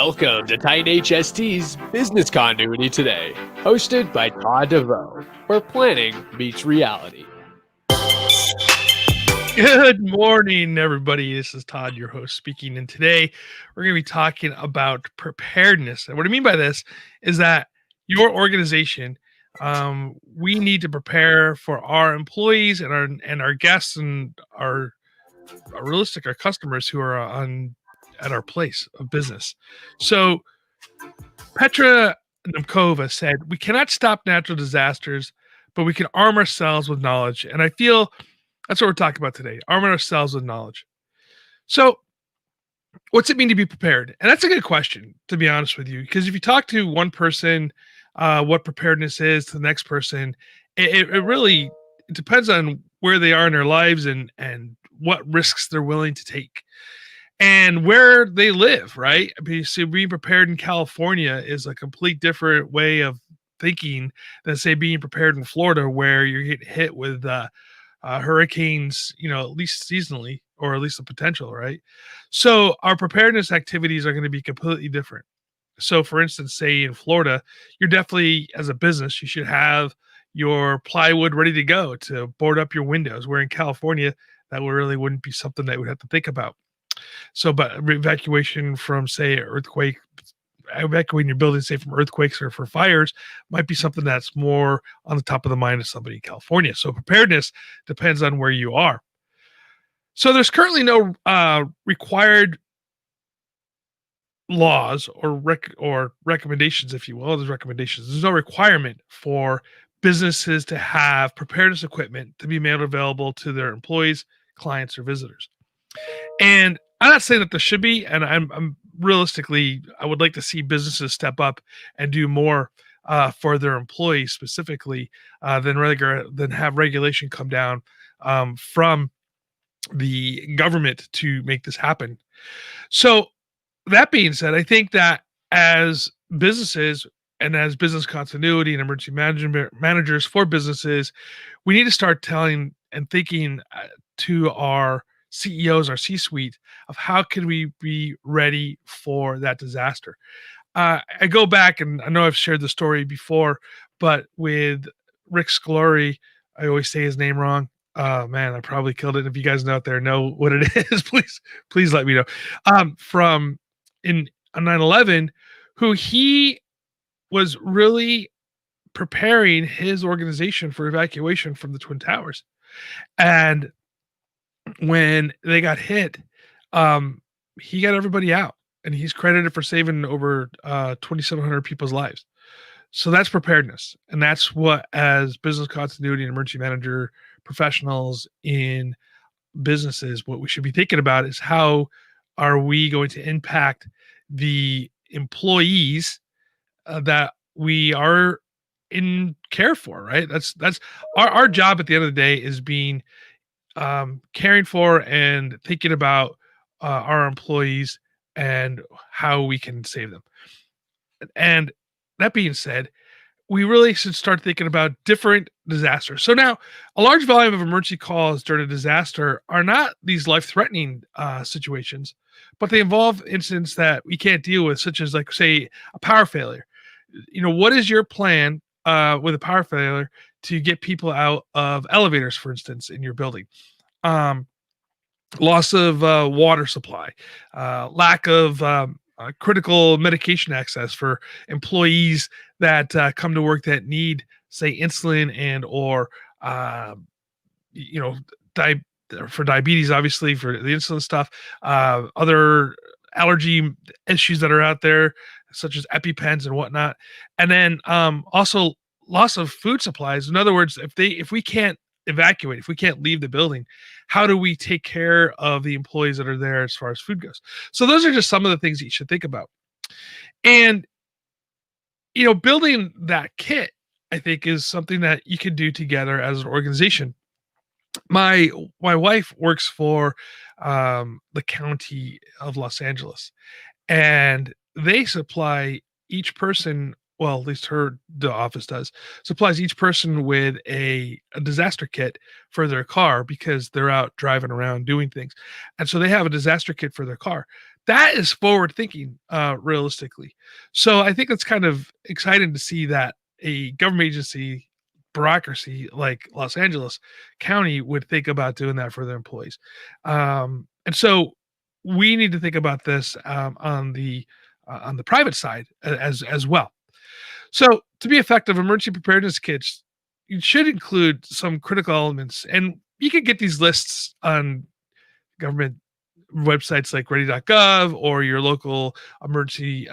Welcome to Titan HST's Business Continuity Today, hosted by Todd DeVoe, where planning meets reality. Good morning, everybody. This is Todd, your host, speaking. And today we're going to be talking about preparedness. And what I mean by this is that your organization, we need to prepare for our employees and our guests and our customers who are at our place of business. So Petra Nemkova said, "We cannot stop natural disasters, but we can arm ourselves with knowledge." And I feel that's what we're talking about today, arming ourselves with knowledge. So what's it mean to be prepared? And that's a good question, to be honest with you, because if you talk to one person, what preparedness is, to the next person, it really it depends on where they are in their lives and what risks they're willing to take and where they live, right? So being prepared in California is a complete different way of thinking than, say, being prepared in Florida, where you're getting hit with hurricanes, at least seasonally, or at least the potential, right? So our preparedness activities are going to be completely different. So for instance, say in Florida, you're definitely, as a business, you should have your plywood ready to go to board up your windows, where in California, that really wouldn't be something that we'd have to think about. So, but evacuation from, say, evacuating your building, say, from earthquakes or for fires, might be something that's more on the top of the mind of somebody in California. So preparedness depends on where you are. So there's currently no required laws or recommendations, if you will. There's recommendations. There's no requirement for businesses to have preparedness equipment to be made available to their employees, clients, or visitors. And I'm not saying that there should be, and I'm realistically, I would like to see businesses step up and do more for their employees specifically than have regulation come down from the government to make this happen. So that being said, I think that as businesses and as business continuity and emergency management managers for businesses, we need to start telling and thinking to our CEOs, our C-suite, of how can we be ready for that disaster. I go back, and I know I've shared the story before, but with Rick Scolari, I always say his name wrong. Man, I probably killed it. If you guys out there know what it is, please let me know. From in 9/11, who he was really preparing his organization for evacuation from the Twin Towers. And when they got hit, he got everybody out, and he's credited for saving over 2,700 people's lives. So that's preparedness, and that's what, as business continuity and emergency manager professionals in businesses, what we should be thinking about is how are we going to impact the employees that we are in care for, right? That's our job at the end of the day, is being caring for and thinking about our employees and how we can save them. And that being said, we really should start thinking about different disasters. So now, a large volume of emergency calls during a disaster are not these life-threatening situations, but they involve incidents that we can't deal with, such as, like, say, a power failure. What is your plan with a power failure to get people out of elevators, for instance, in your building? Loss of water supply, lack of critical medication access for employees that come to work that need, say, insulin and or for diabetes, obviously, for the insulin stuff, other allergy issues that are out there, such as EpiPens and whatnot. And then also loss of food supplies. In other words, if we can't evacuate, if we can't leave the building, how do we take care of the employees that are there as far as food goes? So those are just some of the things that you should think about. And building that kit, I think, is something that you can do together as an organization. My wife works for the county of Los Angeles, and they supply each person, well, at least the office does, supplies each person with a disaster kit for their car, because they're out driving around doing things. And so they have a disaster kit for their car. That is forward thinking, realistically. So I think it's kind of exciting to see that a government agency bureaucracy like Los Angeles County would think about doing that for their employees. And so we need to think about this on the private side as well. So to be effective, emergency preparedness kits you should include some critical elements, and you can get these lists on government websites like ready.gov or your local emergency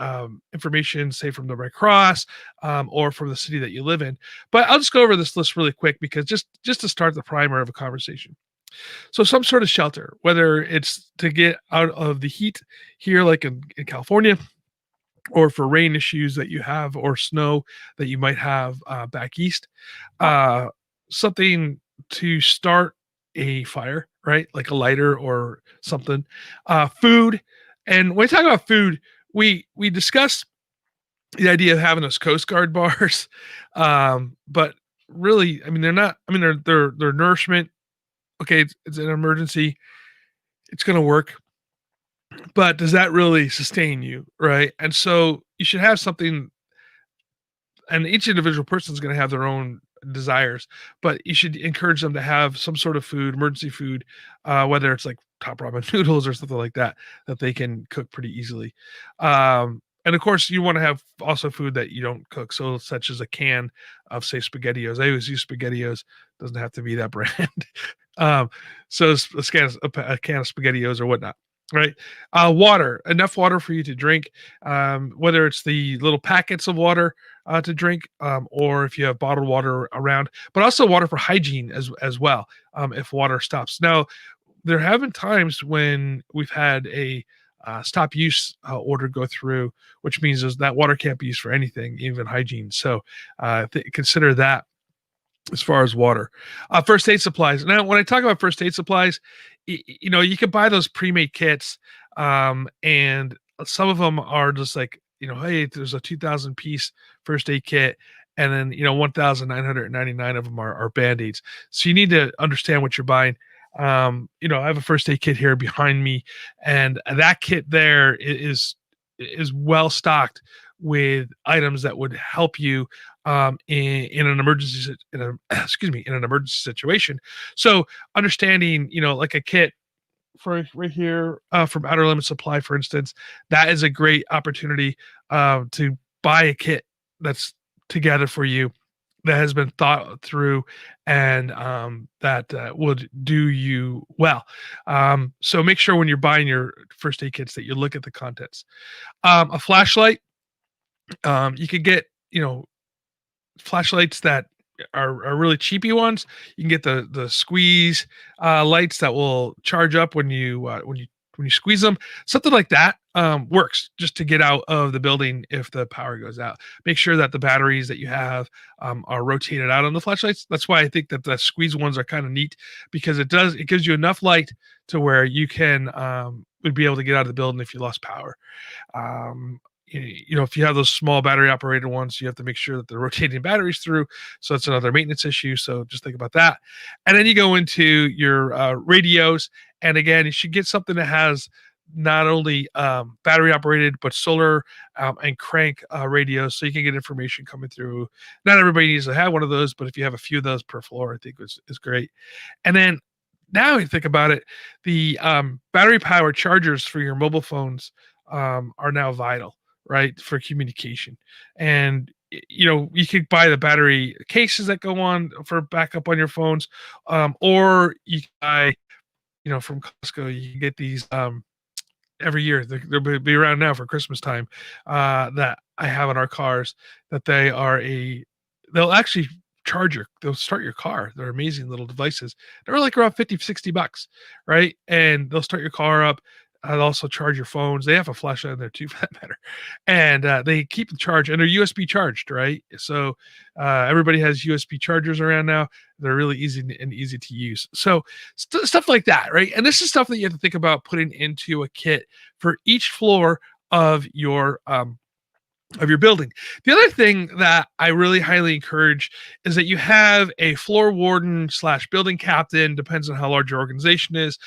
information, say from the Red Cross or from the city that you live in. But I'll just go over this list really quick because just to start the primer of a conversation. So some sort of shelter, whether it's to get out of the heat here, like in California, or for rain issues that you have or snow that you might have back east, uh, something to start a fire, right? Like a lighter or something. Food, and when we talk about food, we discussed the idea of having those Coast Guard bars, but really, I mean, they're not. I mean, they're nourishment. Okay, it's an emergency. It's going to work, but does that really sustain you, right? And so you should have something, and each individual person is going to have their own desires, but you should encourage them to have some sort of food, emergency food, whether it's like top ramen noodles or something like that that they can cook pretty easily. And of course, you want to have also food that you don't cook, so such as a can of say SpaghettiOs. I always use SpaghettiOs; doesn't have to be that brand. um, so a can of SpaghettiOs or whatnot. Right, water, enough water for you to drink, whether it's the little packets of water to drink, or if you have bottled water around, but also water for hygiene as well. If water stops. Now, there have been times when we've had a stop use order go through, which means that water can't be used for anything, even hygiene. So consider that as far as water. First aid supplies. Now, when I talk about first aid supplies, you can buy those pre-made kits, and some of them are just like, hey, there's a 2,000 piece first aid kit, and then 1,999 of them are band-aids. So you need to understand what you're buying. I have a first aid kit here behind me, and that kit there is well stocked with items that would help you in an emergency in an emergency situation. So understanding, like a kit for right here from Outer Limits Supply, for instance, that is a great opportunity to buy a kit that's together for you, that has been thought through, and that would do you well. So make sure when you're buying your first aid kits that you look at the contents. A flashlight, you could get, flashlights that are really cheapy ones. You can get the squeeze lights that will charge up when you squeeze them. Something like that works just to get out of the building if the power goes out. Make sure that the batteries that you have are rotated out on the flashlights. That's why I think that the squeeze ones are kind of neat, because it gives you enough light to where you can would be able to get out of the building if you lost power. Um, if you have those small battery operated ones, you have to make sure that they're rotating batteries through. So it's another maintenance issue. So just think about that. And then you go into your radios. And again, you should get something that has not only battery operated, but solar and crank radios, so you can get information coming through. Not everybody needs to have one of those, but if you have a few of those per floor, I think is great. And then now you think about it, the battery powered chargers for your mobile phones are now vital, right, for communication. And you could buy the battery cases that go on for backup on your phones, or you can buy, from Costco. You can get these every year. They'll be around now for Christmas time, that I have in our cars, that they'll actually they'll start your car. They're amazing little devices. They're like around 50, $60, right? And they'll start your car up. They'll also charge your phones. They have a flashlight in there too, for that matter. And they keep the charge, and they're USB charged, right? So everybody has USB chargers around now. They're really easy to use. So stuff like that, right? And this is stuff that you have to think about putting into a kit for each floor of your building. The other thing that I really highly encourage is that you have a floor warden / building captain, depends on how large your organization is,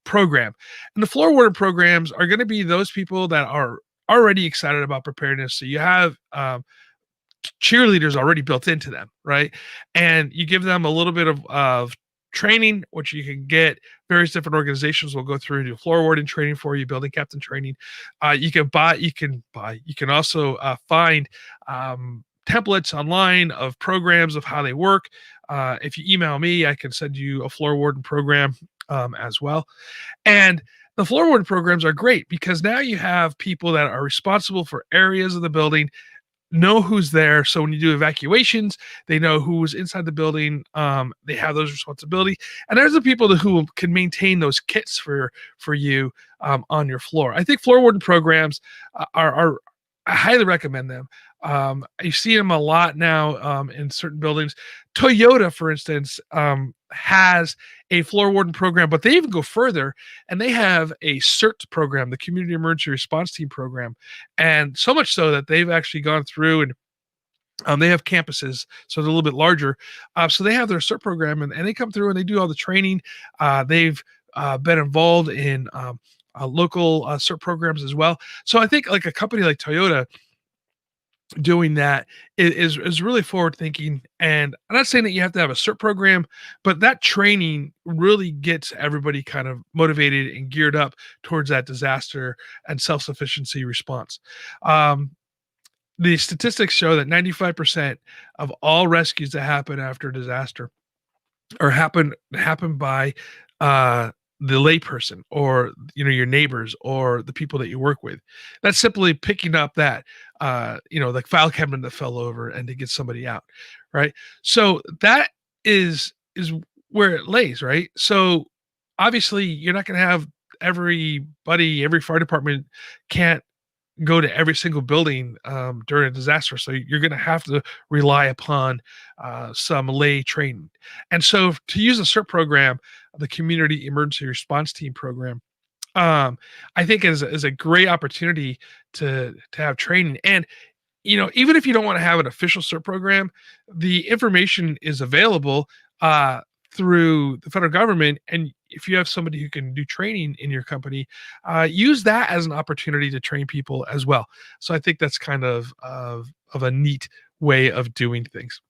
program. And the floor warden programs are going to be those people that are already excited about preparedness. So you have cheerleaders already built into them, right? And you give them a little bit of training, which you can get. Various different organizations will go through and do floor warden training for you, building captain training. You can also find templates online of programs of how they work. If you email me, I can send you a floor warden program as well. And the floor warden programs are great because now you have people that are responsible for areas of the building, know who's there. So when you do evacuations, they know who's inside the building. They have those responsibility, and there's the people who can maintain those kits for you on your floor. I think floor warden programs are I highly recommend them. You see them a lot now in certain buildings. Toyota, for instance, has a floor warden program, but they even go further and they have a CERT program, the Community Emergency Response Team program. And so much so that they've actually gone through and they have campuses, so they're a little bit larger. So they have their CERT program and they come through and they do all the training. They've been involved in local CERT programs as well. So I think like a company like Toyota doing that is really forward thinking. And I'm not saying that you have to have a CERT program, but that training really gets everybody kind of motivated and geared up towards that disaster and self-sufficiency response. The statistics show that 95% of all rescues that happen after a disaster or happen by the layperson, or your neighbors or the people that you work with. That's simply picking up that the file cabinet that fell over and to get somebody out, right? So that is where it lays, right? So obviously you're not going to have every fire department can't go to every single building during a disaster. So you're going to have to rely upon some lay training. And so to use a CERT program, the Community Emergency Response Team program, I think is a great opportunity to have training. And even if you don't want to have an official CERT program, the information is available through the federal government. And if you have somebody who can do training in your company, use that as an opportunity to train people as well. So I think that's kind of a neat way of doing things.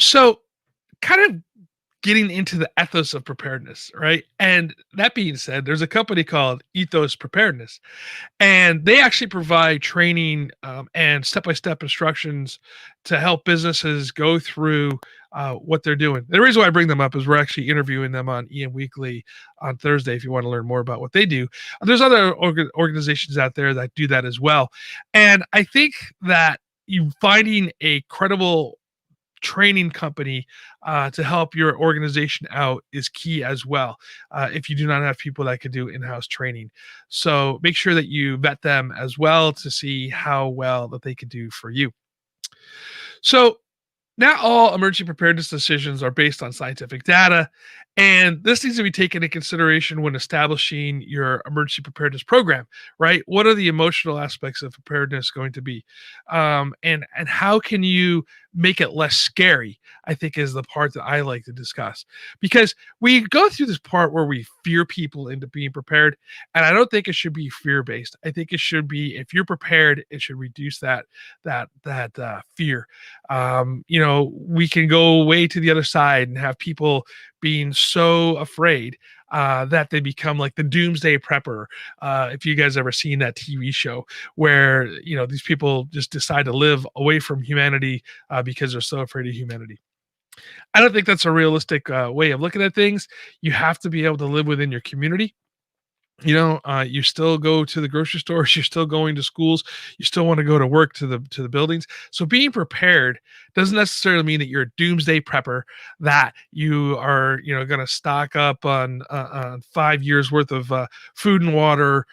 So kind of getting into the ethos of preparedness, right? And that being said, there's a company called Ethos Preparedness, and they actually provide training and step-by-step instructions to help businesses go through what they're doing. The reason why I bring them up is we're actually interviewing them on EM Weekly on Thursday if you want to learn more about what they do. There's other organizations out there that do that as well. And I think that you finding a credible training company to help your organization out is key as well. If you do not have people that can do in-house training, so make sure that you vet them as well to see how well that they can do for you. So not all emergency preparedness decisions are based on scientific data, and this needs to be taken into consideration when establishing your emergency preparedness program, right? What are the emotional aspects of preparedness going to be? And how can you make it less scary, I think is the part that I like to discuss. Because we go through this part where we fear people into being prepared, and I don't think it should be fear-based. I think it should be, if you're prepared, it should reduce that fear. We can go way to the other side and have people being so afraid that they become like the doomsday prepper. If you guys ever seen that TV show where these people just decide to live away from humanity because they're so afraid of humanity. I don't think that's a realistic way of looking at things. You have to be able to live within your community. You still go to the grocery stores, you're still going to schools, you still want to go to work to the buildings. So being prepared doesn't necessarily mean that you're a doomsday prepper, that you are going to stock up on 5 years worth of food and water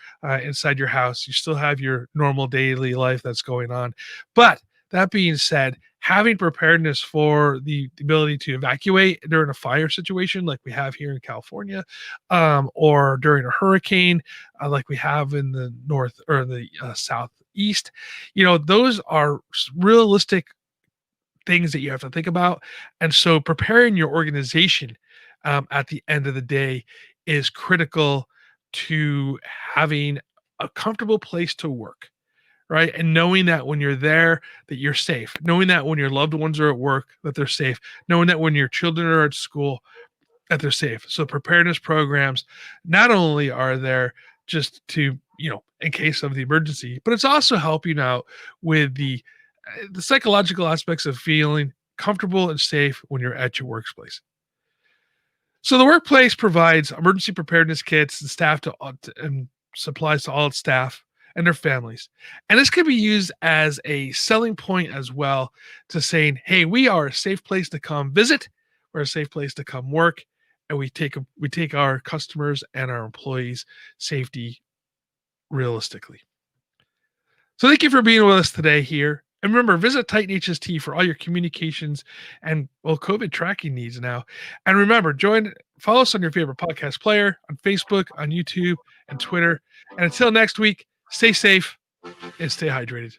inside your house. You still have your normal daily life that's going on. But that being said, having preparedness for the ability to evacuate during a fire situation like we have here in California, or during a hurricane like we have in the north or the southeast, those are realistic things that you have to think about. And so preparing your organization at the end of the day is critical to having a comfortable place to work, right? And knowing that when you're there, that you're safe, knowing that when your loved ones are at work, that they're safe, knowing that when your children are at school, that they're safe. So preparedness programs not only are there just to, in case of the emergency, but it's also helping out with the psychological aspects of feeling comfortable and safe when you're at your workplace. So the workplace provides emergency preparedness kits and and supplies to all its staff and their families. And this can be used as a selling point as well to saying, hey, we are a safe place to come visit, we're a safe place to come work, and we take our customers and our employees' safety realistically. So thank you for being with us today here. And remember, visit Titan HST for all your communications and COVID tracking needs now. And remember, follow us on your favorite podcast player, on Facebook, on YouTube, and Twitter. And until next week, stay safe and stay hydrated.